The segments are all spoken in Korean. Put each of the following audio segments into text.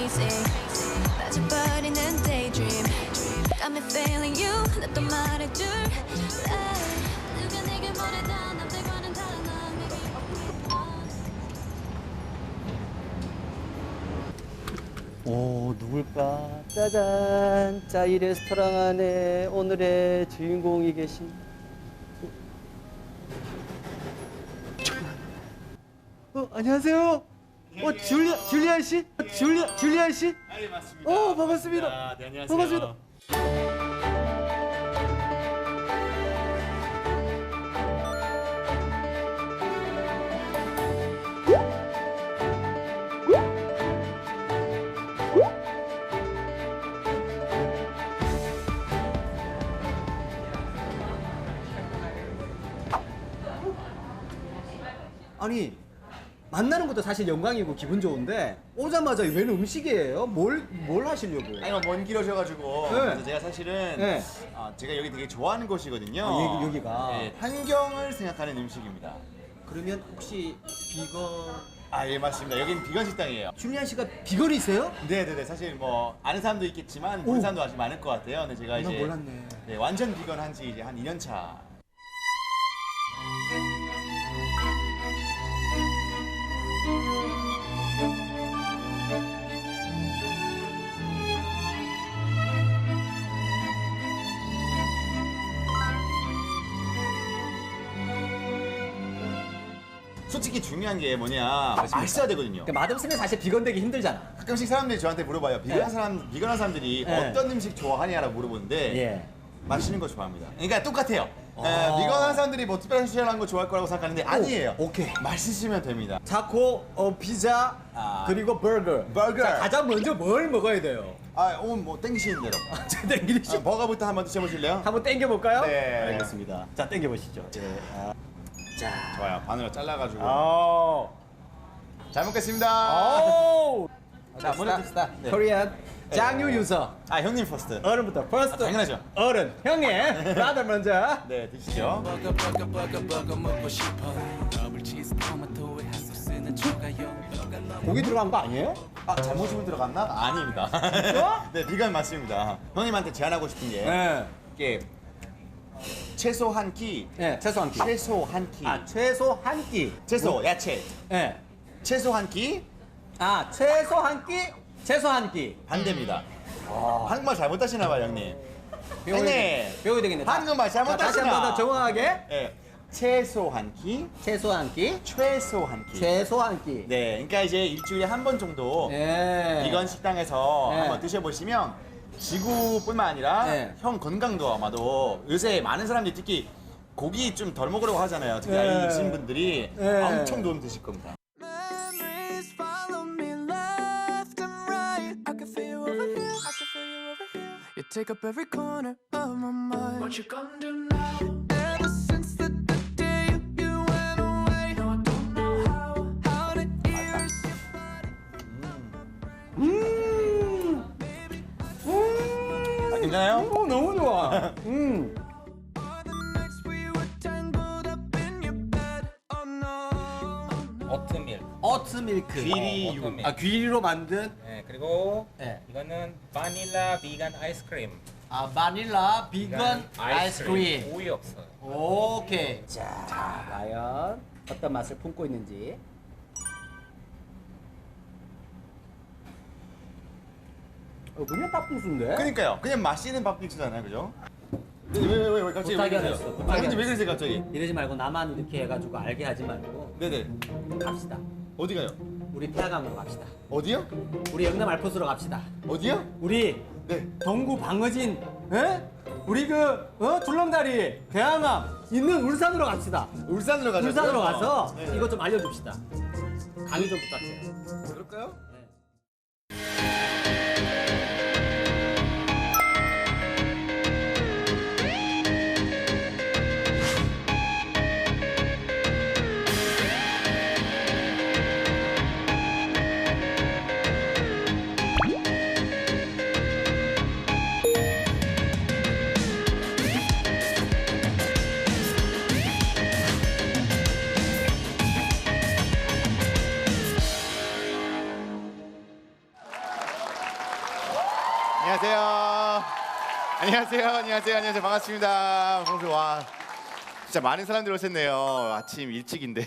crazy. 빠져버리는 daydream. Got me feeling you. 나 또 말해줄. 누가 내게 뭐래도 남들과는 다른 오, 누굴까? 짜잔! 자, 이 레스토랑 안에 오늘의 주인공이 계신. 안녕하세요. 줄리안 씨? 줄리안 씨? 네, 맞습니다. 반갑습니다. 네, 안녕하세요. 반갑습니다. 아니, 만나는 것도 사실 영광이고 기분 좋은데 오자마자 웬 음식이에요? 뭘 하시려고? 아니, 먼 길 오셔가지고. 네. 그래서 제가 사실은 네. 제가 여기 되게 좋아하는 곳이거든요. 여기가. 네, 환경을 생각하는 음식입니다. 그러면 혹시 비건... 예, 맞습니다. 여기는 비건 식당이에요. 줄리안 씨가 비건이세요? 네네네. 사실 뭐 아는 사람도 있겠지만 모르는 사람도 아직 많을 것 같아요. 근데 제가 난 이제 몰랐네. 네, 완전 비건 한지 이제 한 2년 차. 솔직히 중요한 게 뭐냐, 맛있어야 되거든요. 그러니까 맛없으면 사실 비건 되기 힘들잖아. 가끔씩 사람들이 저한테 물어봐요. 비건한 사람들이 네. 어떤 음식 좋아하냐라고 물어보는데 예. 맛있는 거 좋아합니다. 그러니까 똑같아요. 비건한 사람들이 뭐 특별한 거 좋아할 거라고 생각하는데 아니에요. 오케이. 맛있으면 됩니다. 타코, 피자, 그리고 버거. 버거. 자, 가장 먼저 뭘 먹어야 돼요? 오늘 뭐 땡기시는 대로. 제 땡기시. 버거부터 한번 드셔보실래요? 한번 땡겨볼까요? 네. 알겠습니다. 자, 땡겨보시죠. 자. 좋아요. 반으로 잘라가지고. 잘 아. 먹겠습니다. 자, 먼저 듭시다. 코리안 장유 유서. 형님 퍼스트. 어른부터 퍼스트. 당연하죠. 어른. 형님. 브라더 먼저. 네, 드시죠. 고기 들어간 거 아니에요? 잘못 들어갔나? 아닙니다. 네, 비건 맞습니다. 형님한테 제안하고 싶은 게 이게 채소 한 끼. 네, 최소 한 끼. 채소 한 끼. 최소 한 끼. 채소, 야채. 네. 채소 한 끼. 최소 한 끼. 최소 한 끼. 반대입니다. 한국말 잘못하시나 봐요, 형님. 배워야 되겠네. 한국말 잘못하시나? 다시 한 번 더 정확하게. 네. 채소 한 끼. 최소 한 끼. 최소 한 끼. 최소 한 끼. 네, 그러니까 이제 일주일에 한 번 정도 네. 비건 식당에서 네. 한번 드셔보시면 지구뿐만 아니라 네. 형 건강도 아마도 요새 많은 사람들이 특히 고기 좀 덜 먹으려고 하잖아요. 특히 네. 나이 드신 분들이 네. 엄청 도움 되실 겁니다. Memories follow me left and right. I can feel you over here. I can feel you over here. You take up every corner of my mind. What you gonna do now? Ever since the day you went away, no, I don't know how to erase your body. 괜찮아요? 너무 좋아. All the nights we were tangled up in your bed. Oh no. 오트밀. 오트밀크. 귀리 오트밀. 귀리로 만든. 네, 그리고 네. 이거는 바닐라 비건 아이스크림. 바닐라 비건 아이스크림. 오이 없어요. 오케이. 자, 과연 어떤 맛을 품고 있는지. 그냥 팥빙수인데? 그러니까요. 그냥 맛있는 밥빙수잖아요, 그죠? 왜 갑자기 부탁이 왜 하나 그러세요? 있어, 부탁이 근데 왜 하나 그러세요, 갑자기? 이러지 말고 나만 이렇게 해가지고 알게 하지 말고 네네. 갑시다. 어디 가요? 우리 태화강으로 갑시다. 어디요? 우리 영남 알프스로 갑시다. 어디요? 우리 네. 동구 방어진, 우리 줄넘다리 대항암 있는 울산으로 갑시다. 울산으로 가죠. 울산으로 가서 네. 이것 좀 알려줍시다. 강의 좀 부탁해요. 그럴까요? 안녕하세요. 안녕하세요. 반갑습니다. 와, 진짜 많은 사람들이 오셨네요. 아침 일찍인데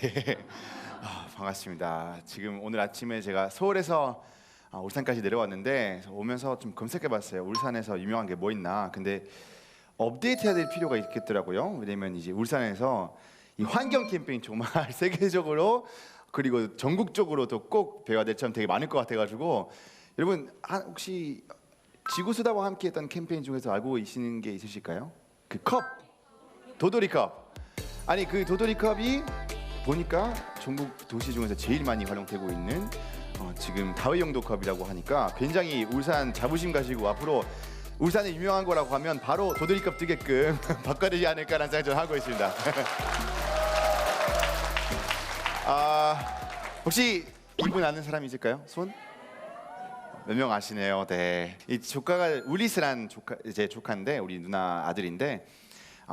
반갑습니다. 지금 오늘 아침에 제가 서울에서 울산까지 내려왔는데 오면서 좀 검색해봤어요. 울산에서 유명한 게 뭐 있나. 근데 업데이트해야 될 필요가 있겠더라고요. 왜냐면 이제 울산에서 이 환경 캠페인 정말 세계적으로 그리고 전국적으로도 꼭 배워야 될 점 되게 많을 것 같아가지고 여러분 혹시 지구수다와 함께했던 캠페인 중에서 알고 계시는 게 있으실까요? 그 컵, 도토리컵. 아니 그 도토리컵이 보니까 전국 도시 중에서 제일 많이 활용되고 있는 지금 다회용도 컵이라고 하니까 굉장히 울산 자부심 가지고 앞으로 울산에 유명한 거라고 하면 바로 도토리컵 뜨게끔 바꿔야 않을까라는 생각 좀 하고 있습니다. 혹시 이분 아는 사람 있을까요? 손? 몇 명 아시네요. 네. 이 조카가 울리스란 제 조카인데 우리 누나 아들인데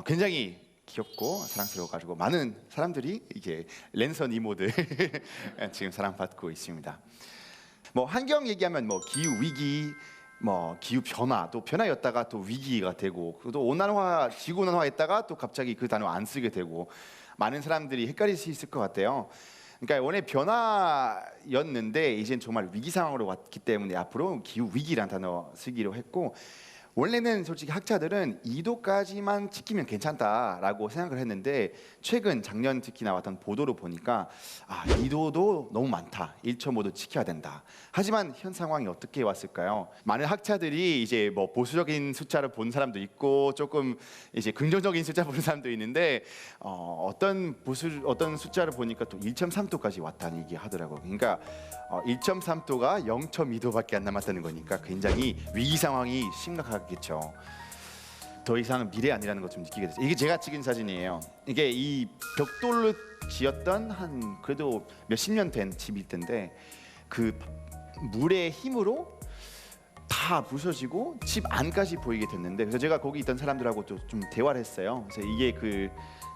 굉장히 귀엽고 사랑스러워가지고 많은 사람들이 이게 랜선 이모들 지금 사랑받고 있습니다. 뭐 환경 얘기하면 뭐 기후 위기, 뭐 기후 변화, 또 변화였다가 또 위기가 되고 또 온난화, 지구 온난화했다가 또 갑자기 그 단어 안 쓰게 되고 많은 사람들이 헷갈릴 수 있을 것 같아요. 그러니까 원래 변화였는데 이젠 정말 위기 상황으로 왔기 때문에 앞으로 기후 위기라는 단어 쓰기로 했고 원래는 솔직히 학자들은 2도까지만 지키면 괜찮다라고 생각을 했는데 최근 작년 특히 나왔던 보도로 보니까 2도도 너무 많다. 1.5도 지켜야 된다. 하지만 현 상황이 어떻게 왔을까요? 많은 학자들이 이제 뭐 보수적인 숫자를 본 사람도 있고 조금 이제 긍정적인 숫자 보는 사람도 있는데 어떤 숫자를 보니까 또 1.3도까지 왔다는 얘기 하더라고요. 그러니까 1.3도가 0.2도밖에 안 남았다는 거니까 굉장히 위기 상황이 심각하겠죠. 더 이상은 미래 아니라는 것 좀 느끼게 됐어요. 이게 제가 찍은 사진이에요. 이게 이 벽돌로 지었던 한 그래도 몇십 년 된 집일 텐데 그 물의 힘으로 다 부서지고 집 안까지 보이게 됐는데 그래서 제가 거기 있던 사람들하고 좀 대화를 했어요. 그래서 이게 그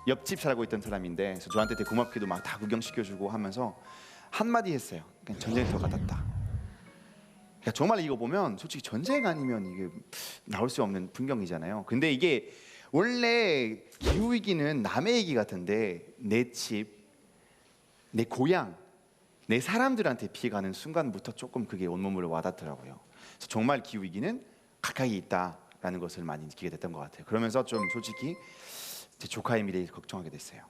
옆집 살고 있던 사람인데 그래서 저한테 되게 고맙게도 막 다 구경시켜주고 하면서 한마디 했어요. 그냥 전쟁터 같았다. 그러니까 정말 이거 보면 솔직히 전쟁 아니면 이게 나올 수 없는 풍경이잖아요. 근데 이게 원래 기후 위기는 남의 얘기 같은데 내 집, 내 고향, 내 사람들한테 피해가는 순간부터 조금 그게 온몸으로 와닿더라고요. 그래서 정말 기후 위기는 가까이 있다라는 것을 많이 느끼게 됐던 것 같아요. 그러면서 좀 솔직히 제 조카의 미래를 걱정하게 됐어요.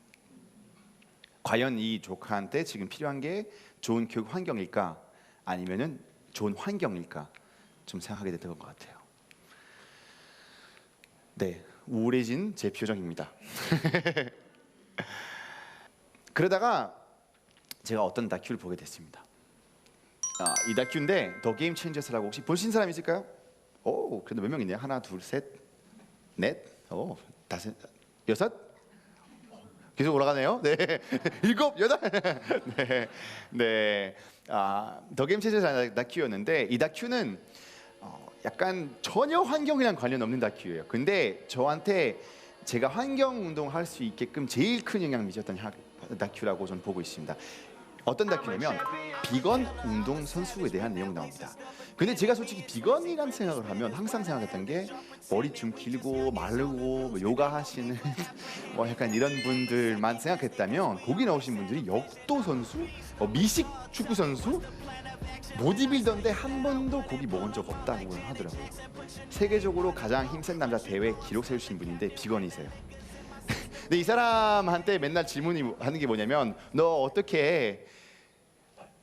과연 이 조카한테 지금 필요한 게 좋은 교육 환경일까 아니면은 좋은 환경일까 좀 생각하게 됐던 것 같아요. 네, 우울해진 제 표정입니다. 그러다가 제가 어떤 다큐를 보게 됐습니다. 이 다큐인데 더 게임 체인저스라고 혹시 보신 사람 있을까요? 오, 그래도 몇 명 있네요. 하나, 둘, 셋, 넷, 다섯, 여섯. 계속 올라가네요. 네, 일곱, 여덟. 네. 더 게임 체인저스 다큐였는데 이 다큐는 약간 전혀 환경이랑 관련 없는 다큐예요. 근데 저한테 제가 환경 운동할 수 있게끔 제일 큰 영향을 미쳤던 다큐라고 저는 보고 있습니다. 어떤 다큐냐면 비건 운동 선수에 대한 내용 나옵니다. 근데 제가 솔직히 비건이란 생각을 하면 항상 생각했던 게 머리 좀 길고 마르고 뭐 요가 하시는 뭐 약간 이런 분들만 생각했다면 거기 나오신 분들이 역도 선수, 미식 축구 선수, 보디빌더인데 한 번도 고기 먹은 적 없다고 하더라고요. 세계적으로 가장 힘센 남자 대회 기록 세우신 분인데 비건이세요. 근데 이 사람한테 맨날 질문이 하는 게 뭐냐면 너 어떻게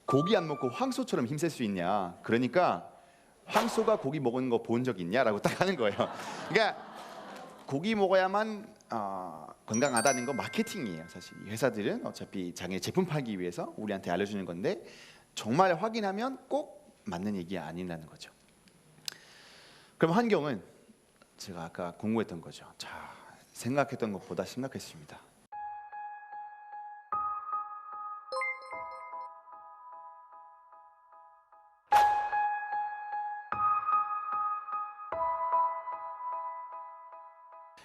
고기 안 먹고 황소처럼 힘쓸 수 있냐. 그러니까 황소가 고기 먹은 거 본 적 있냐라고 딱 하는 거예요. 그러니까 고기 먹어야만 건강하다는 건 마케팅이에요. 사실 이 회사들은 어차피 자기 제품 팔기 위해서 우리한테 알려주는 건데 정말 확인하면 꼭 맞는 얘기 아니라는 거죠. 그럼 환경은 제가 아까 공부했던 거죠. 자, 생각했던 것보다 심각했습니다.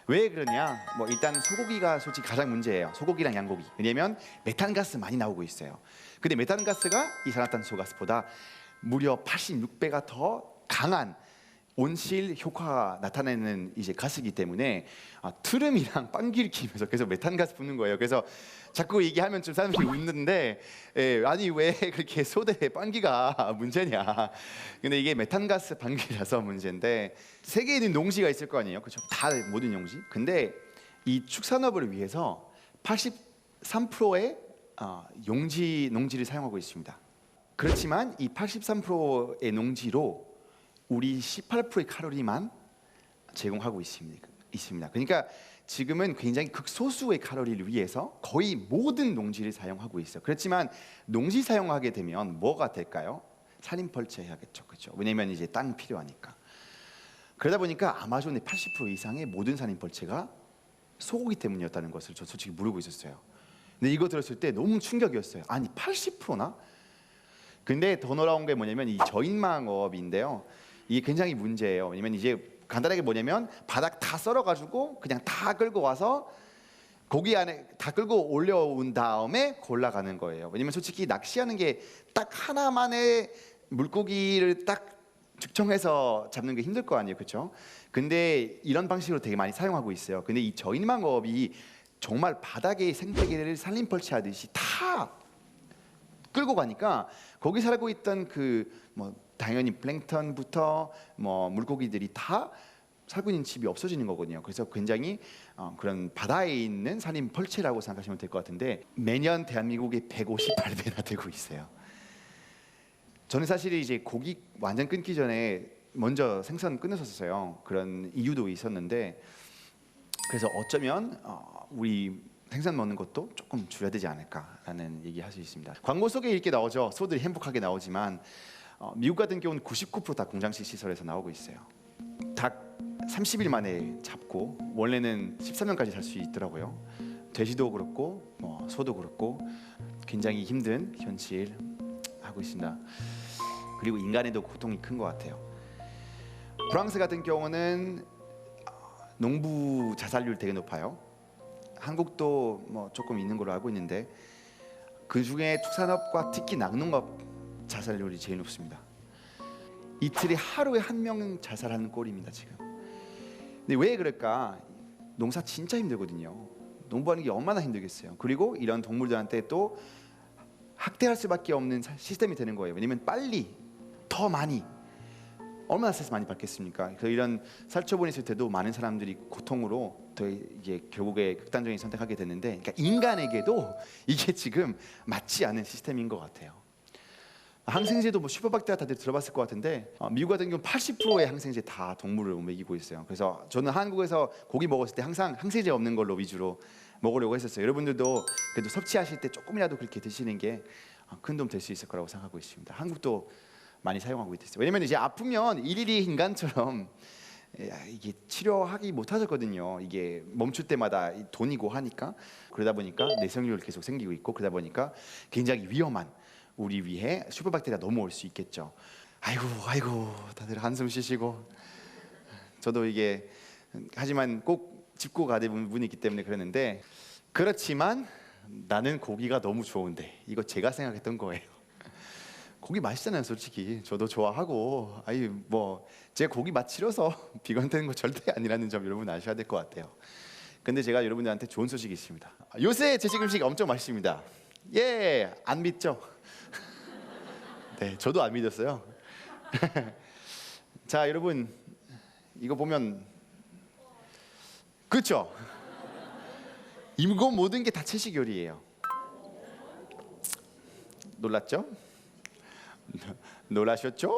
왜 그러냐? 뭐 일단 소고기가 솔직히 가장 문제예요. 소고기랑 양고기. 왜냐면 메탄가스 많이 나오고 있어요. 근데 메탄가스가 이산화탄소 가스보다 무려 86배가 더 강한 온실 효과가 나타내는 이제 가스이기 때문에 트름이랑 빵기를 키면서 계속 메탄가스 뿜는 거예요. 그래서 자꾸 얘기하면 좀 사람들이 웃는데 아니 왜 그렇게 소대에 빵기가 문제냐. 근데 이게 메탄가스 방기라서 문제인데 세계에는 농지가 있을 거 아니에요. 그렇죠? 다 모든 농지. 근데 이 축산업을 위해서 83%의 농지를 사용하고 있습니다. 그렇지만 이 83%의 농지로 우리 18%의 칼로리만 제공하고 있습니다. 그러니까 지금은 굉장히 극소수의 칼로리를 위해서 거의 모든 농지를 사용하고 있어요. 그렇지만 농지 사용하게 되면 뭐가 될까요? 산림벌채 해야겠죠, 그렇죠? 왜냐하면 이제 땅 필요하니까. 그러다 보니까 아마존의 80% 이상의 모든 산림벌채가 소고기 때문이었다는 것을 저 솔직히 모르고 있었어요. 근데 이거 들었을 때 너무 충격이었어요. 아니 80%나? 근데 더 놀라운 게 뭐냐면 이 저인망업인데요. 이게 굉장히 문제예요. 왜냐면 이제 간단하게 뭐냐면 바닥 다 썰어가지고 그냥 다 끌고 와서 고기 안에 다 끌고 올려온 다음에 골라가는 거예요. 왜냐면 솔직히 낚시하는 게 딱 하나만의 물고기를 딱 측정해서 잡는 게 힘들 거 아니에요, 그렇죠? 근데 이런 방식으로 되게 많이 사용하고 있어요. 근데 이 저인망업이 정말 바닥의 생태계를 산림벌채하듯이 다 끌고 가니까 거기 살고 있던 당연히 플랭크톤부터 물고기들이 다 살고 있는 집이 없어지는 거거든요. 그래서 굉장히 그런 바다에 있는 산림벌채라고 생각하시면 될 것 같은데 매년 대한민국에 158배나 되고 있어요. 저는 사실 이제 고기 완전 끊기 전에 먼저 생선 끊었었어요. 그런 이유도 있었는데 그래서 어쩌면 우리 생선 먹는 것도 조금 줄여야 되지 않을까라는 얘기할 수 있습니다. 광고 속에 이렇게 나오죠. 소들이 행복하게 나오지만 미국 같은 경우는 99% 다 공장식 시설에서 나오고 있어요. 닭 30일 만에 잡고 원래는 13년까지 살 수 있더라고요. 돼지도 그렇고 소도 그렇고 굉장히 힘든 현실 하고 있습니다. 그리고 인간에도 고통이 큰 것 같아요. 프랑스 같은 경우는 농부 자살률 되게 높아요. 한국도 조금 있는 걸로 알고 있는데 그 중에 축산업과 특히 낙농업 자살률이 제일 높습니다. 이틀에 하루에 1명 자살하는 꼴입니다 지금. 근데 왜 그럴까? 농사 진짜 힘들거든요. 농부하는 게 얼마나 힘들겠어요. 그리고 이런 동물들한테 또 학대할 수밖에 없는 시스템이 되는 거예요. 왜냐면 빨리 더 많이 얼마나 스트레스 많이 받겠습니까? 그래서 이런 살처분이 있을 때도 많은 사람들이 고통으로 더 이게 결국에 극단적인 선택하게 되는데, 그러니까 인간에게도 이게 지금 맞지 않은 시스템인 것 같아요. 항생제도 슈퍼박테리아 다들 들어봤을 것 같은데 미국 같은 경우 80%의 항생제 다 동물을 먹이고 있어요. 그래서 저는 한국에서 고기 먹었을 때 항상 항생제 없는 걸로 위주로 먹으려고 했었어요. 여러분들도 그래도 섭취하실 때 조금이라도 그렇게 드시는 게 큰 도움 될 수 있을 거라고 생각하고 있습니다. 한국도 많이 사용하고 있어요. 왜냐면 이제 아프면 일일이 인간처럼 이게 치료하기 못하셨거든요. 이게 멈출 때마다 돈이고 하니까. 그러다 보니까 내성률 계속 생기고 있고, 그러다 보니까 굉장히 위험한, 우리 위해 슈퍼박테리아 넘어올 수 있겠죠. 아이고 다들 한숨 쉬시고. 저도 이게 하지만 꼭 짚고 가야 될 부분이 있기 때문에 그랬는데, 그렇지만 나는 고기가 너무 좋은데, 이거 제가 생각했던 거예요. 고기 맛있잖아요, 솔직히. 저도 좋아하고, 제가 고기 맛 싫어서 비건 되는 거 절대 아니라는 점 여러분 아셔야 될 것 같아요. 근데 제가 여러분들한테 좋은 소식이 있습니다. 요새 제식 음식 엄청 맛있습니다. 안 믿죠? 네, 저도 안 믿었어요. 자, 여러분 이거 보면 그렇죠? 이거 모든 게 다 채식 요리예요. 놀랐죠? 놀라셨죠?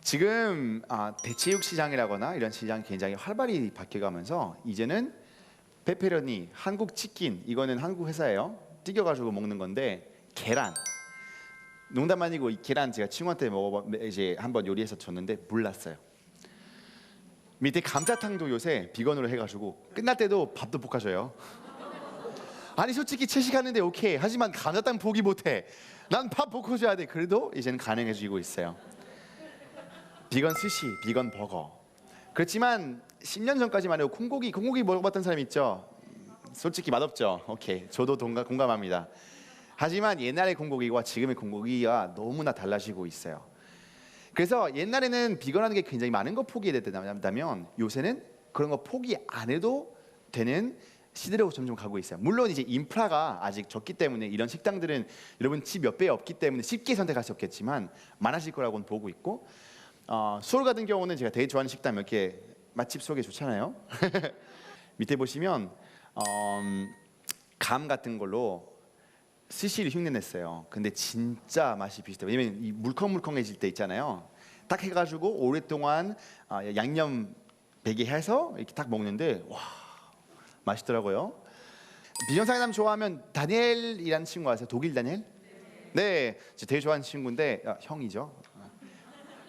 지금 대체육 시장이라거나 이런 시장이 굉장히 활발히 바뀌어가면서 이제는 페페로니, 한국 치킨, 이거는 한국 회사예요. 튀겨가지고 먹는 건데, 계란. 농담 아니고 이 계란 제가 친구한테 이제 한번 요리해서 줬는데 몰랐어요. 밑에 감자탕도 요새 비건으로 해가지고 끝날 때도 밥도 볶아줘요. 아니 솔직히 채식하는데 오케이. 하지만 감자탕 포기 못해. 난 밥 볶아줘야 돼. 그래도 이제는 가능해지고 있어요. 비건 스시, 비건 버거. 그렇지만 10년 전까지만 해도 콩고기 먹어봤던 사람 있죠? 솔직히 맛없죠? 오케이, 저도 공감합니다. 하지만 옛날의 콩고기와 지금의 콩고기가 너무나 달라지고 있어요. 그래서 옛날에는 비건하는 게 굉장히 많은 거 포기해야 된다면 요새는 그런 거 포기 안 해도 되는 시대로 점점 가고 있어요. 물론 이제 인프라가 아직 적기 때문에 이런 식당들은 여러분 집 몇 배 없기 때문에 쉽게 선택할 수 없겠지만 많아질 거라고는 보고 있고, 서울 같은 경우는 제가 되게 좋아하는 식당 몇 개 맛집 소개 좋잖아요. 밑에 보시면 감 같은 걸로 스시를 흉내냈어요. 근데 진짜 맛이 비슷해요. 왜냐면 이 물컹물컹해질 때 있잖아요. 딱 해가지고 오랫동안 양념 배게 해서 이렇게 딱 먹는데 와 맛있더라고요. 비전 상담 좋아하면 다니엘이라는 친구 아세요? 독일 다니엘? 네, 저 되게 좋아하는 친구인데 형이죠.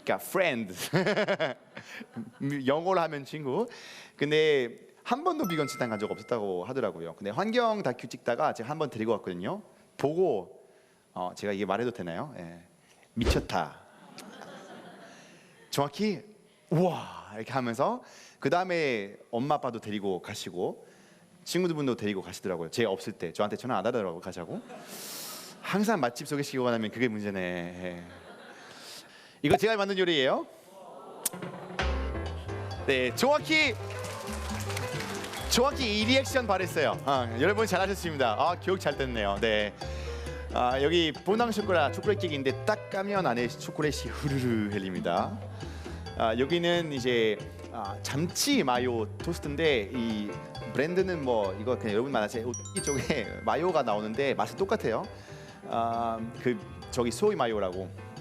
그러니까 friend. 영어로 하면 친구. 근데 한 번도 비건 식당 간 적 없었다고 하더라고요. 근데 환경 다큐 찍다가 제가 한 번 데리고 왔거든요. 보고 제가 이게 말해도 되나요? 예. 미쳤다. 정확히 우와 이렇게 하면서 그 다음에 엄마 아빠도 데리고 가시고 친구들분도 데리고 가시더라고요. 제가 없을 때 저한테 전화 안 하더라고요. 가자고. 항상 맛집 소개시키고 가면 그게 문제네. 예. 이거 제가 만든 요리예요. 네, 정확히 이 리액션 바랬어요. 여러분 잘하셨습니다. 기억 잘 됐네요. 네. 여기 보낭 초콜릿 케이크인데 딱 까면 안에 초콜릿이 후루루 흘립니다. 여기는 이제 참치 마요 토스트인데 이 브랜드는 뭐 이거 그냥 여러분만 아세요. 이쪽에 마요가 나오는데 맛이 똑같아요. 그 저기 소이 마요라고.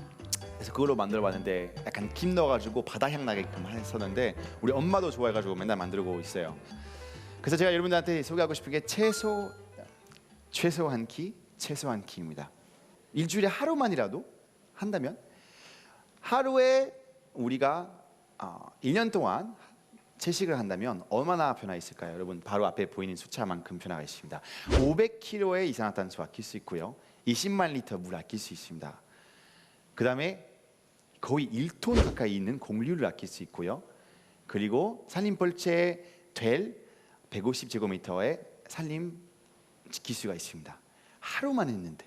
그래서 그걸로 만들어봤는데 약간 김 넣어가지고 바다향 나게끔 했었는데 우리 엄마도 좋아해가지고 맨날 만들고 있어요. 그래서 제가 여러분들한테 소개하고 싶은 게 최소한 키입니다. 일주일에 하루만이라도 한다면 하루에 우리가 1년 동안 채식을 한다면 얼마나 변화 있을까요? 여러분 바로 앞에 보이는 숫자만큼 변화가 있습니다. 500kg의 이산화탄소 아낄 수 있고요. 20만 리터 물 아낄 수 있습니다. 그 다음에 거의 1톤 가까이 있는 공류를 아낄 수 있고요. 그리고 산림벌채 될 150제곱미터의 산림 지킬 수가 있습니다. 하루만 했는데.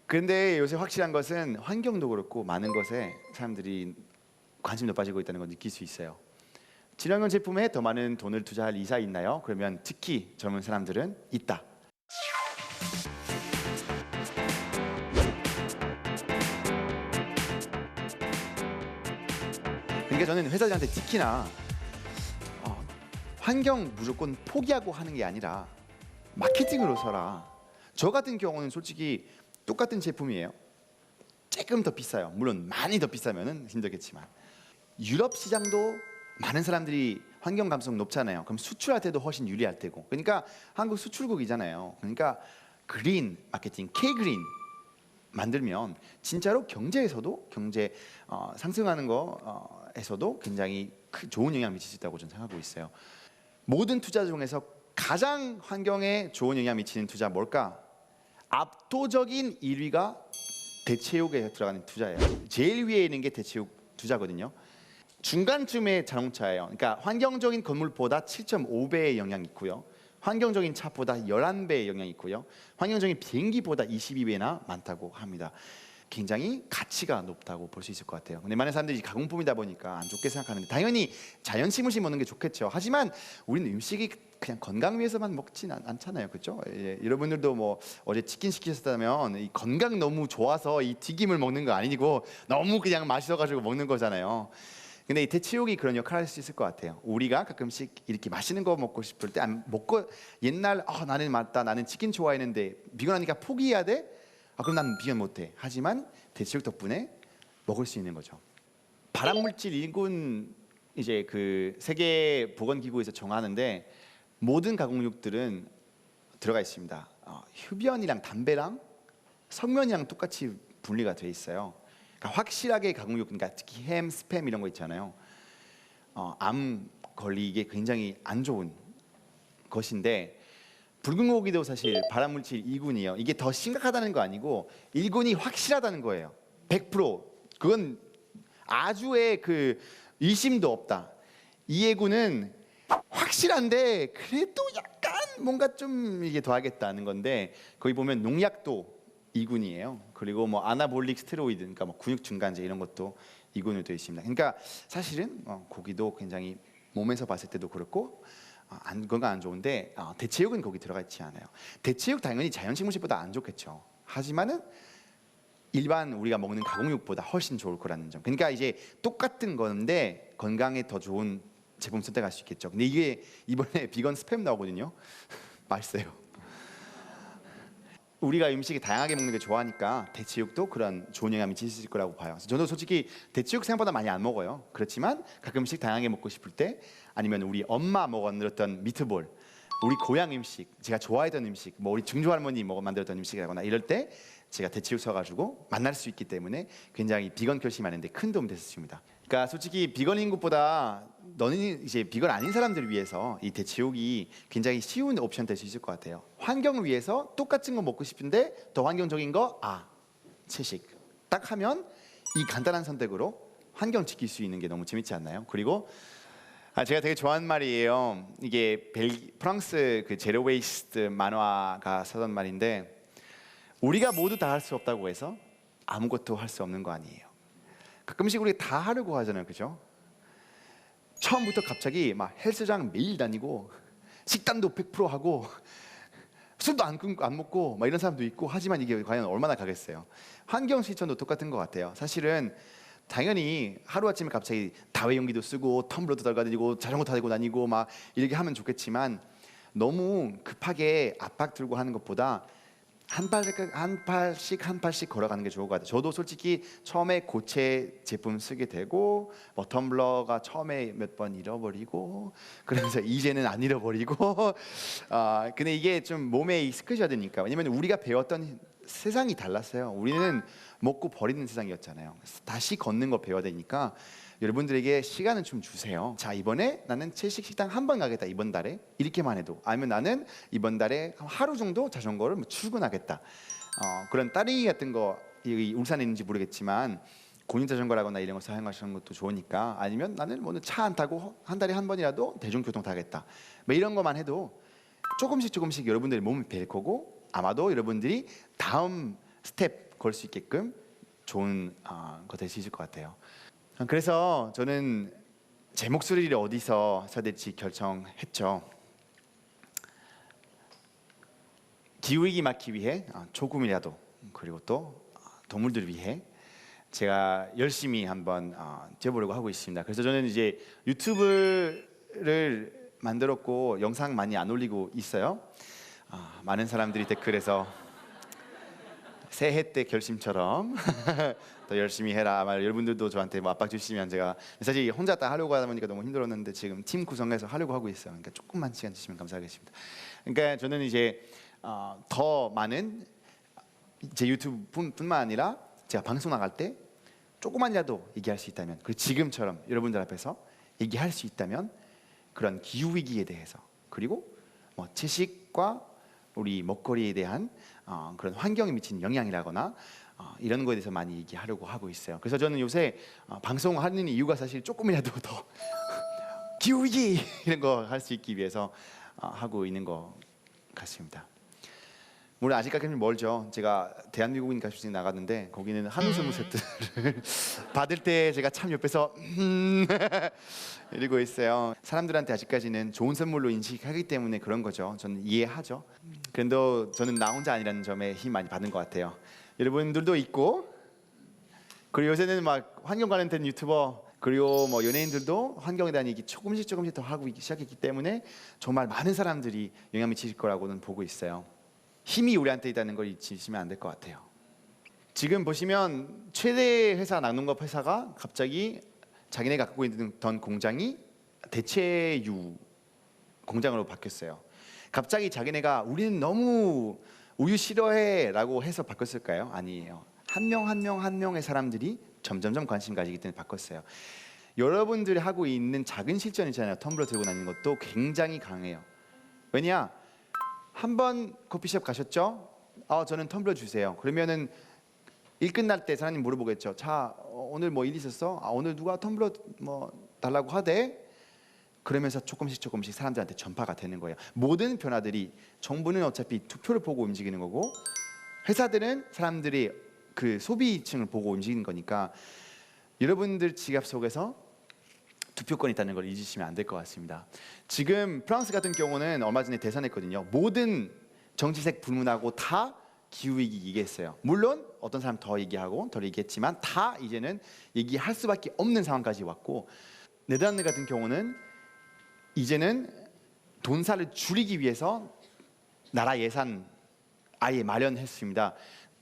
그런데 요새 확실한 것은 환경도 그렇고 많은 것에 사람들이 관심도 빠지고 있다는 걸 느낄 수 있어요. 친환경 제품에 더 많은 돈을 투자할 이사 있나요? 그러면 특히 젊은 사람들은 있다. 그러니까 저는 회사들한테 특히나 환경 무조건 포기하고 하는 게 아니라 마케팅으로 서라. 저 같은 경우는 솔직히 똑같은 제품이에요. 조금 더 비싸요. 물론 많이 더 비싸면은 힘들겠지만 유럽 시장도 많은 사람들이 환경 감성 높잖아요. 그럼 수출할 때도 훨씬 유리할 테고. 그러니까 한국 수출국이잖아요. 그러니까 그린 마케팅, K-그린 만들면 진짜로 경제에서도 경제 상승하는 거에서도 굉장히 좋은 영향을 미칠 수 있다고 저는 생각하고 있어요. 모든 투자 중에서 가장 환경에 좋은 영향을 미치는 투자 뭘까? 압도적인 1위가 대체육에 들어가는 투자예요. 제일 위에 있는 게 대체육 투자거든요. 중간쯤에 자동차예요. 그러니까 환경적인 건물보다 7.5배의 영향이 있고요. 환경적인 차보다 11배의 영향이 있고요. 환경적인 비행기보다 22배나 많다고 합니다. 굉장히 가치가 높다고 볼 수 있을 것 같아요. 근데 많은 사람들이 가공품이다 보니까 안 좋게 생각하는데 당연히 자연 식물식 먹는 게 좋겠죠. 하지만 우리는 음식이 그냥 건강 위해서만 먹진 않잖아요, 그렇죠? 여러분들도 뭐 어제 치킨 시키셨다면 이 건강 너무 좋아서 이 튀김을 먹는 거 아니고 너무 그냥 맛있어가지고 먹는 거잖아요. 근데 이 대체육이 그런 역할을 할 수 있을 것 같아요. 우리가 가끔씩 이렇게 맛있는 거 먹고 싶을 때 먹고 옛날 나는 맞다, 나는 치킨 좋아했는데 비건하니까 포기해야 돼? 그럼 난 비건 못해. 하지만 대체육 덕분에 먹을 수 있는 거죠. 발암물질 1군 이제 그 세계 보건기구에서 정하는데 모든 가공육들은 들어가 있습니다. 흡연이랑 담배랑 성면이랑 똑같이 분리가 돼 있어요. 그러니까 확실하게 가공육, 그러니까 특히 햄, 스팸 이런 거 있잖아요. 암 걸리게 굉장히 안 좋은 것인데 붉은 고기도 사실 발암물질 2군이에요. 이게 더 심각하다는 거 아니고 1군이 확실하다는 거예요. 100%. 그건 아주의 그 의심도 없다. 2해군은 확실한데 그래도 약간 뭔가 좀 이게 더하겠다는 건데 거기 보면 농약도 2군이에요. 그리고 뭐 아나볼릭 스테로이드, 그러니까 뭐 근육 증간제 이런 것도 2군으로 되어 있습니다. 그러니까 사실은 고기도 굉장히 몸에서 봤을 때도 그렇고 건강 안 좋은데 대체육은 거기 들어가 있지 않아요. 대체육 당연히 자연식물식보다 안 좋겠죠. 하지만은 일반 우리가 먹는 가공육보다 훨씬 좋을 거라는 점. 그러니까 이제 똑같은 건데 건강에 더 좋은 제품 선택할 수 있겠죠. 근데 이게 이번에 비건 스팸 나오거든요. 맛있어요. 우리가 음식이 다양하게 먹는 게 좋아하니까 대체육도 그런 좋은 영향을 미칠 수 있을 거라고 봐요. 저도 솔직히 대체육 생각보다 많이 안 먹어요. 그렇지만 가끔씩 다양하게 먹고 싶을 때 아니면 우리 엄마 먹었던 미트볼, 우리 고향 음식, 제가 좋아했던 음식, 뭐 우리 증조 할머니 만들었던 음식이라거나 이럴 때 제가 대체육 사가지고 만날 수 있기 때문에 굉장히 비건 결심하는데 큰 도움 됐습니다. 그러니까 솔직히 비건인 것보다 너는 이제 비건 아닌 사람들을 위해서 이 대체육이 굉장히 쉬운 옵션 될 수 있을 것 같아요. 환경을 위해서 똑같은 거 먹고 싶은데 더 환경적인 거 채식 딱 하면 이 간단한 선택으로 환경 지킬 수 있는 게 너무 재밌지 않나요? 그리고 제가 되게 좋아하는 말이에요. 이게 프랑스 그 제로 웨이스트 만화가 쓰던 말인데 우리가 모두 다 할 수 없다고 해서 아무것도 할 수 없는 거 아니에요. 가끔씩 우리가 다 하려고 하잖아요, 그죠? 처음부터 갑자기 막 헬스장 매일 다니고 식단도 100% 하고 술도 안 먹고 막 이런 사람도 있고 하지만 이게 과연 얼마나 가겠어요? 환경 실천도 똑같은 것 같아요. 사실은 당연히 하루아침에 갑자기 다회용기도 쓰고 텀블러도 달고 자전거 타고 다니고 막 이렇게 하면 좋겠지만 너무 급하게 압박 들고 하는 것보다 한 팔씩 걸어가는 게 좋을 것 같아요. 저도 솔직히 처음에 고체 제품 쓰게 되고 뭐 텀블러가 처음에 몇 번 잃어버리고 그러면서 이제는 안 잃어버리고 근데 이게 좀 몸에 익숙해져야 되니까. 왜냐면 우리가 배웠던 세상이 달랐어요. 우리는 먹고 버리는 세상이었잖아요. 다시 걷는 거 배워야 되니까 여러분들에게 시간을 좀 주세요. 자, 이번에 나는 채식 식당 한 번 가겠다. 이번 달에 이렇게만 해도. 아니면 나는 이번 달에 하루 정도 자전거를 출근하겠다. 그런 따릉이 같은 거 울산에 있는지 모르겠지만 공유 자전거라거나 이런 거 사용하시는 것도 좋으니까. 아니면 나는 뭐 차 안 타고 한 달에 한 번이라도 대중교통 타겠다. 뭐 이런 것만 해도 조금씩 여러분들의 몸을 뵐 거고 아마도 여러분들이 다음 스텝 걸 수 있게끔 좋은 거 될 수 있을 것 같아요. 그래서 저는 제 목소리를 어디서 써야 될지 결정했죠. 기후위기 막기 위해 조금이라도 그리고 또 동물들을 위해 제가 열심히 한번 뛰어보려고 하고 있습니다. 그래서 저는 이제 유튜브를 만들었고 영상 많이 안 올리고 있어요. 많은 사람들이 댓글에서 새해 때 결심처럼 더 열심히 해라. 아마 여러분들도 저한테 뭐 압박 주시면 제가 사실 혼자 다 하려고 하다 보니까 너무 힘들었는데 지금 팀 구성해서 하려고 하고 있어요. 그러니까 조금만 시간 주시면 감사하겠습니다. 그러니까 저는 이제 더 많은 제 유튜브뿐만 아니라 제가 방송 나갈 때 조금만이라도 얘기할 수 있다면 그리고 지금처럼 여러분들 앞에서 얘기할 수 있다면 그런 기후 위기에 대해서 그리고 뭐 채식과 우리 먹거리에 대한 그런 환경에 미치는 영향이라거나 이런 거에 대해서 많이 얘기하려고 하고 있어요. 그래서 저는 요새 방송하는 이유가 사실 조금이라도 더 기후위기 이런 거 할 수 있기 위해서 하고 있는 것 같습니다. 물론 아직까지는 멀죠. 제가 대한민국인 가수님 나갔는데 거기는 한우스무 세트를 받을 때 제가 참 옆에서 이러고 있어요. 사람들한테 아직까지는 좋은 선물로 인식하기 때문에 그런 거죠. 저는 이해하죠. 그런데 저는 나 혼자 아니라는 점에 힘 많이 받는 것 같아요. 여러분들도 있고 그리고 요새는 막 환경 관련된 유튜버 그리고 뭐 연예인들도 환경에 대한 얘기 조금씩 더 하고 시작했기 때문에 정말 많은 사람들이 영향 미칠 거라고는 보고 있어요. 힘이 우리한테 있다는 걸 잊으시면 안 될 것 같아요. 지금 보시면 최대 회사 낙농업 회사가 갑자기 자기네 갖고 있던 공장이 대체유 공장으로 바뀌었어요. 갑자기 자기네가 우리는 너무 우유 싫어해라고 해서 바꿨을까요? 아니에요. 한 명의 사람들이 점점점 관심 가지기 때문에 바꿨어요. 여러분들이 하고 있는 작은 실천 있잖아요. 텀블러 들고 다니는 것도 굉장히 강해요. 왜냐? 한번 커피숍 가셨죠? 저는 텀블러 주세요. 그러면은 일 끝날 때 사장님 물어보겠죠. 자, 오늘 뭐 일 있었어? 오늘 누가 텀블러 뭐 달라고 하대? 그러면서 조금씩 사람들한테 전파가 되는 거예요. 모든 변화들이 정부는 어차피 투표를 보고 움직이는 거고 회사들은 사람들이 그 소비층을 보고 움직이는 거니까 여러분들 지갑 속에서 투표권이 있다는 걸 잊으시면 안 될 것 같습니다. 지금 프랑스 같은 경우는 얼마 전에 대선했거든요. 모든 정치색 불문하고 다 기후위기 얘기했어요. 물론 어떤 사람 더 얘기하고 덜 얘기했지만 다 이제는 얘기할 수밖에 없는 상황까지 왔고, 네덜란드 같은 경우는 이제는 돈사를 줄이기 위해서 나라 예산 아예 마련했습니다.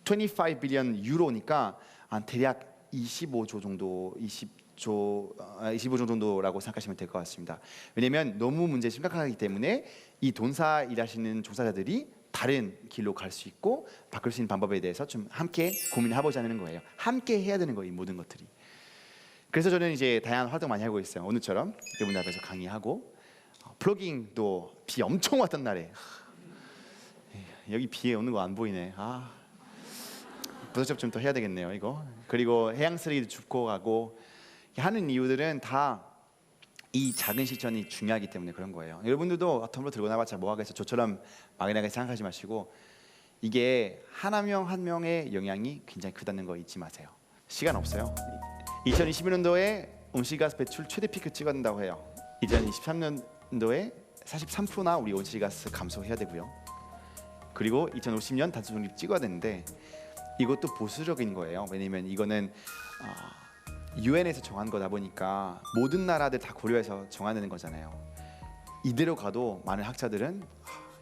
25 빌리언 유로니까 대략 25조 정도, 25조 정도라고 생각하시면 될 것 같습니다. 왜냐하면 너무 문제 심각하기 때문에 이 돈사 일하시는 종사자들이 다른 길로 갈 수 있고 바꿀 수 있는 방법에 대해서 좀 함께 고민해보자는 거예요. 함께 해야 되는 거예요, 이 모든 것들이. 그래서 저는 이제 다양한 활동 많이 하고 있어요. 오늘처럼 여러분들 앞에서 강의하고, 플로깅도 비 엄청 왔던 날에 여기 비에 오는 거 안 보이네. 포토샵 좀 더 해야 되겠네요, 이거. 그리고 해양 쓰레기도 줍고 가고 하는 이유들은 다 이 작은 실천이 중요하기 때문에 그런 거예요. 여러분들도 텀블러 들고 나가자 뭐하겠어, 저처럼 막연하게 생각하지 마시고 이게 한 명 한 명의 영향이 굉장히 크다는 거 잊지 마세요. 시간 없어요. 2021년도에 온실가스 배출 최대 피크 찍어낸다고 해요. 2023년도에 43%나 우리 온실가스 감소해야 되고요. 그리고 2050년 탄소 중립 찍어야 되는데 이것도 보수적인 거예요. 왜냐면 이거는 유엔에서 정한 거다 보니까 모든 나라들 다 고려해서 정하는 거잖아요. 이대로 가도 많은 학자들은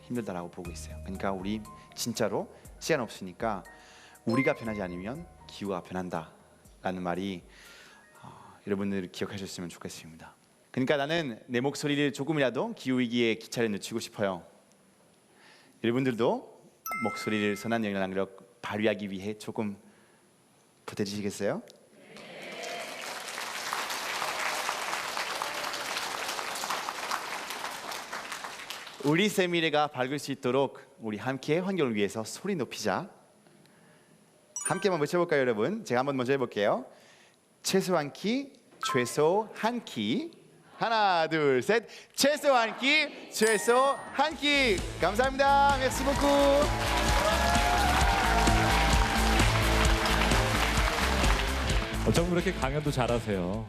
힘들다라고 보고 있어요. 그러니까 우리 진짜로 시간 없으니까 우리가 변하지 않으면 기후가 변한다라는 말이 여러분들 기억하셨으면 좋겠습니다. 그러니까 나는 내 목소리를 조금이라도 기후 위기에 기차를 늦추고 싶어요. 여러분들도 목소리를 선한 영향력 발휘하기 위해 조금 보태주시겠어요? 우리 새 미래가 밝을 수 있도록 우리 함께 환경을 위해서 소리 높이자. 함께 한번 외쳐볼까요, 여러분? 제가 한번 먼저 해볼게요. 최소 한 키, 최소 한 키. 하나, 둘, 셋. 최소 한 키, 최소 한 키. 감사합니다. merci beaucoup. 어쩜 그렇게 강연도 잘하세요.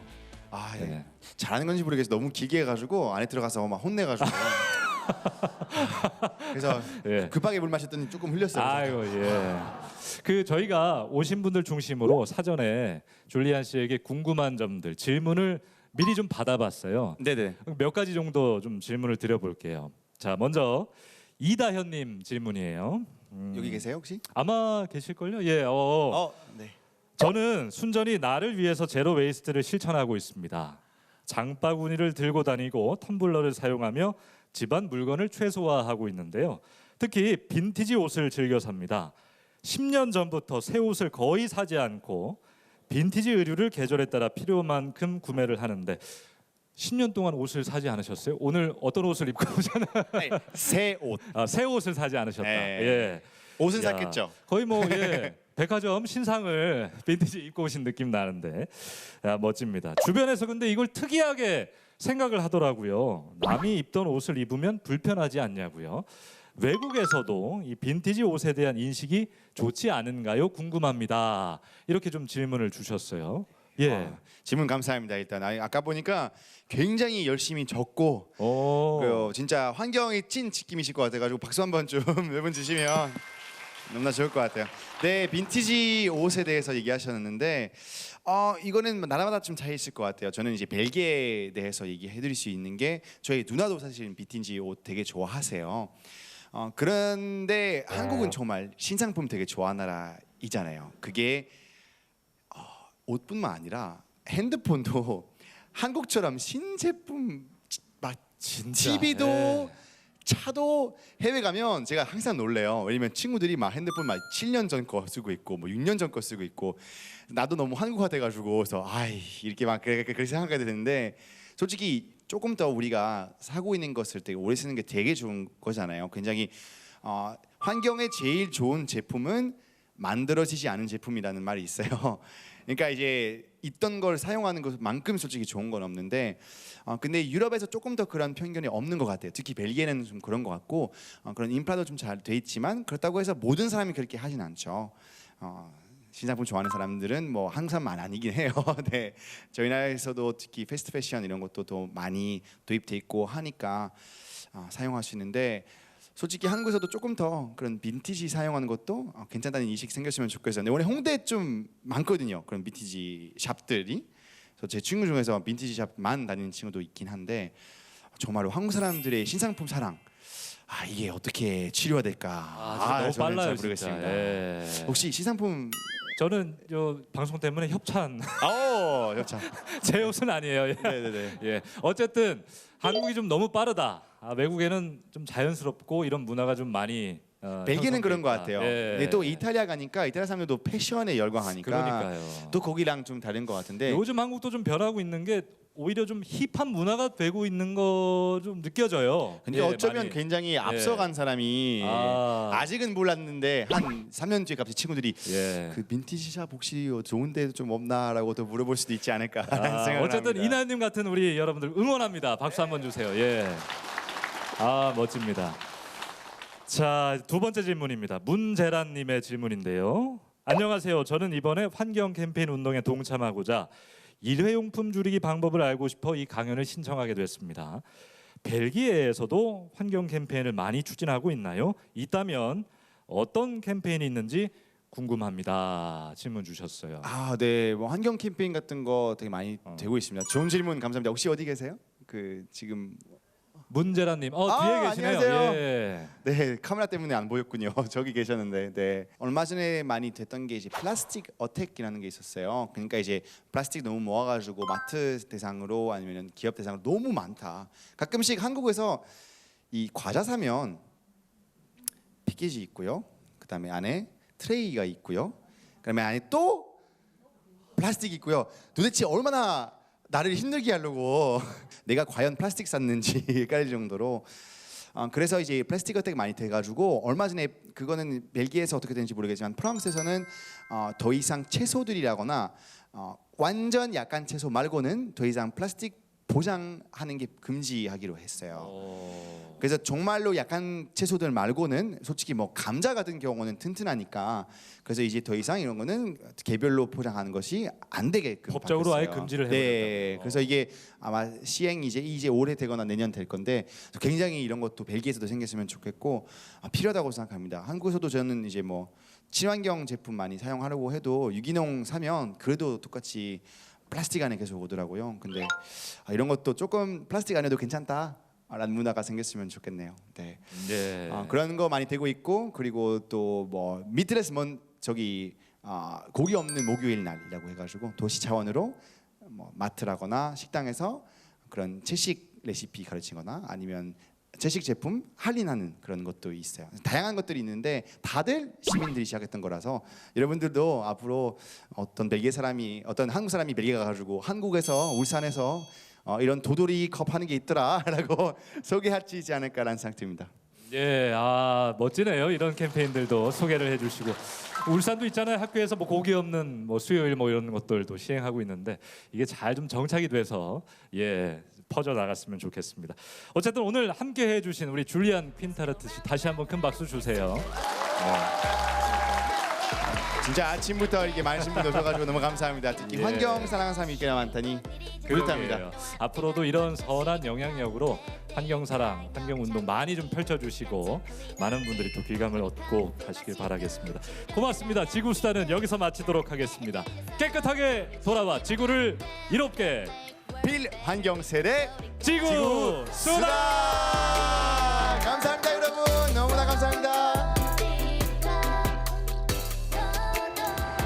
예. 잘하는 건지 모르겠어요. 너무 기게 해가지고 안에 들어가서 막 혼내가지고. 그래서 예. 급하게 물 마셨더니 조금 흘렸어요. 아이고 예. 그 저희가 오신 분들 중심으로 사전에 줄리안 씨에게 궁금한 점들 질문을 미리 좀 받아봤어요. 네네. 몇 가지 정도 좀 질문을 드려볼게요. 자, 먼저 이다현님 질문이에요. 여기 계세요 혹시? 아마 계실걸요? 예. 네. 저는 순전히 나를 위해서 제로 웨이스트를 실천하고 있습니다. 장바구니를 들고 다니고 텀블러를 사용하며 집안 물건을 최소화하고 있는데요. 특히 빈티지 옷을 즐겨 삽니다. 10년 전부터 새 옷을 거의 사지 않고 빈티지 의류를 계절에 따라 필요만큼 구매를 하는데 10년 동안 옷을 사지 않으셨어요? 오늘 어떤 옷을 입고 오셨나요? 새 옷. 새 옷을 사지 않으셨다. 네. 예. 옷은 야, 샀겠죠. 거의 뭐 예. 백화점 신상을 빈티지 입고 오신 느낌 나는데 멋집니다. 주변에서 근데 이걸 특이하게 생각을 하더라고요. 남이 입던 옷을 입으면 불편하지 않냐고요. 외국에서도 이 빈티지 옷에 대한 인식이 좋지 않은가요? 궁금합니다. 이렇게 좀 질문을 주셨어요. 예. 질문 감사합니다. 일단 아까 보니까 굉장히 열심히 적고 진짜 환경이 찐 지킴이실 것 같아가지고 박수 한번 좀 여러분 주시면 너무나 좋을 것 같아요. 네, 빈티지 옷에 대해서 얘기하셨는데 이거는 나라마다 좀 차이 있을 것 같아요. 저는 이제 벨기에에 대해서 얘기해드릴 수 있는 게 저희 누나도 사실 빈티지 옷 되게 좋아하세요. 그런데 한국은 정말 신상품 되게 좋아하는 나라이잖아요. 그게 옷뿐만 아니라 핸드폰도 한국처럼 신제품 막 TV도 예. 차도 해외 가면 제가 항상 놀래요. 왜냐면 친구들이 막 핸드폰 막 7년 전 거 쓰고 있고 뭐 6년 전 거 쓰고 있고 나도 너무 한국화 돼가지고 그래서 이렇게 막 그렇게 생각하게 되는데 솔직히 조금 더 우리가 사고 있는 것을 되게 오래 쓰는 게 되게 좋은 거잖아요. 굉장히 환경에 제일 좋은 제품은 만들어지지 않은 제품이라는 말이 있어요. 그러니까 이제 있던 걸 사용하는 것만큼 솔직히 좋은 건 없는데 근데 유럽에서 조금 더 그런 편견이 없는 것 같아요. 특히 벨기에는 좀 그런 것 같고 그런 인프라도 좀 잘 돼 있지만 그렇다고 해서 모든 사람이 그렇게 하진 않죠. 신상품 좋아하는 사람들은 뭐 항상만 아니긴 해요. 네, 저희 나라에서도 특히 패스트 패션 이런 것도 더 많이 도입돼 있고 하니까 사용하시는데 솔직히 한국에서도 조금 더 그런 빈티지 사용하는 것도 괜찮다는 인식 생겼으면 좋겠어요. 근데 원래 홍대에 좀 많거든요. 그런 빈티지 샵들이. 그래서 제 친구 중에서 빈티지 샵만 다니는 친구도 있긴 한데 정말로 한국 사람들의 신상품 사랑 이게 어떻게 치료가 될까? 진짜 너무 저는 빨라요, 잘 모르겠습니다. 진짜. 예. 혹시 신상품 저는 저 방송 때문에 협찬 협찬. 제 옷은 아니에요. 예. 네네네. 예. 어쨌든 한국이 좀 너무 빠르다. 외국에는 좀 자연스럽고 이런 문화가 좀 많이 벨기에는 그런 것 형성돼 있다. 같아요. 예. 근데 또 이탈리아 가니까 이탈리아 사람들도 패션에 열광하니까 그러니까요. 또 거기랑 좀 다른 것 같은데 요즘 한국도 좀 변하고 있는 게 오히려 좀 힙한 문화가 되고 있는 거 좀 느껴져요. 근데 예, 어쩌면 많이. 굉장히 앞서간 사람이 아직은 몰랐는데 한 3년 뒤에 갑자기 친구들이 예. 그 빈티지 샵 혹시 좋은 데도 좀 없나라고 또 물어볼 수도 있지 않을까라는 생각을 어쨌든 합니다. 이나님 같은 우리 여러분들 응원합니다. 박수 한번 주세요. 예. 멋집니다. 자, 두 번째 질문입니다. 문재란님의 질문인데요. 안녕하세요. 저는 이번에 환경 캠페인 운동에 동참하고자 일회용품 줄이기 방법을 알고 싶어 이 강연을 신청하게 됐습니다. 벨기에에서도 환경 캠페인을 많이 추진하고 있나요? 있다면 어떤 캠페인이 있는지 궁금합니다. 질문 주셨어요. 네, 뭐 환경 캠페인 같은 거 되게 많이 되고 있습니다. 좋은 질문 감사합니다. 혹시 어디 계세요? 그 지금 문재란님, 뒤에 계시네요. 안녕하세요. 예. 네, 카메라 때문에 안 보였군요. 저기 계셨는데, 네. 얼마 전에 많이 됐던 게 이제 플라스틱 어택이라는 게 있었어요. 그러니까 이제 플라스틱 너무 모아가지고 마트 대상으로 아니면 기업 대상으로 너무 많다. 가끔씩 한국에서 이 과자 사면 패키지 있고요. 그다음에 안에 트레이가 있고요. 그다음에 안에 또 플라스틱이 있고요. 도대체 얼마나 나를 힘들게 하려고 내가 과연 플라스틱 샀는지 헷갈릴 정도로 그래서 이제 플라스틱 어택 많이 돼가지고 얼마 전에 그거는 벨기에에서 어떻게 되는지 모르겠지만 프랑스에서는 더 이상 채소들이라거나 완전 약간 채소 말고는 더 이상 플라스틱 포장하는 게 금지하기로 했어요. 그래서 정말로 약간 채소들 말고는 솔직히 뭐 감자 같은 경우는 튼튼하니까 그래서 이제 더 이상 이런 거는 개별로 포장하는 것이 안 되게끔 법적으로 바뀌었어요. 아예 금지를 네, 해버렸다고요. 그래서 이게 아마 시행이 이제 올해 되거나 내년 될 건데 굉장히 이런 것도 벨기에에서도 생겼으면 좋겠고 필요하다고 생각합니다. 한국에서도 저는 이제 뭐 친환경 제품 많이 사용하려고 해도 유기농 사면 그래도 똑같이 플라스틱 안에 계속 오더라고요. 근데 이런 것도 조금 플라스틱 안에도 괜찮다라는 문화가 생겼으면 좋겠네요. 네. 네. 그런 거 많이 되고 있고 그리고 또 뭐 미트레스 고기 없는 목요일 날이라고 해가지고 도시 차원으로 뭐 마트라거나 식당에서 그런 채식 레시피 가르치거나 아니면 채식 제품 할인하는 그런 것도 있어요. 다양한 것들이 있는데 다들 시민들이 시작했던 거라서 여러분들도 앞으로 어떤 한국 사람이 벨기에 가가지고 한국에서 울산에서 이런 도돌이 컵 하는 게 있더라라고 소개하지 않을까라는 생각 듭니다. 예, 멋지네요. 이런 캠페인들도 소개를 해주시고 울산도 있잖아요. 학교에서 뭐 고기 없는 뭐 수요일 뭐 이런 것들도 시행하고 있는데 이게 잘 좀 정착이 돼서 퍼져 나갔으면 좋겠습니다. 어쨌든 오늘 함께 해주신 우리 줄리안 퀸타르트 씨 다시 한번 큰 박수 주세요. 진짜 아침부터 이렇게 많으신 분들 오셔가지고 너무 감사합니다. 특히 예. 환경 사랑하는 사람이 꽤나 많다니 그렇답니다. 그러게요. 앞으로도 이런 선한 영향력으로 환경 사랑, 환경 운동 많이 좀 펼쳐주시고 많은 분들이 또 길감을 얻고 가시길 바라겠습니다. 고맙습니다. 지구 수다는 여기서 마치도록 하겠습니다. 깨끗하게 돌아와 지구를 이롭게 빌 환경 세대 지구 수다. 감사합니다 여러분. 너무나 감사합니다.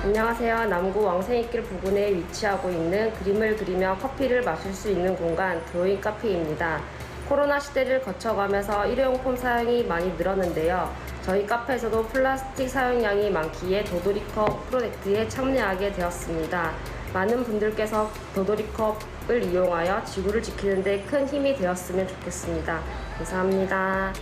안녕하세요. 남구 왕생이길 부근에 위치하고 있는 그림을 그리며 커피를 마실 수 있는 공간 드로잉 카페입니다. 코로나 시대를 거쳐가면서 일회용품 사용이 많이 늘었는데요. 저희 카페에서도 플라스틱 사용량이 많기에 도돌이컵 프로젝트에 참여하게 되었습니다. 많은 분들께서 도돌이컵을 이용하여 지구를 지키는 데 큰 힘이 되었으면 좋겠습니다. 감사합니다.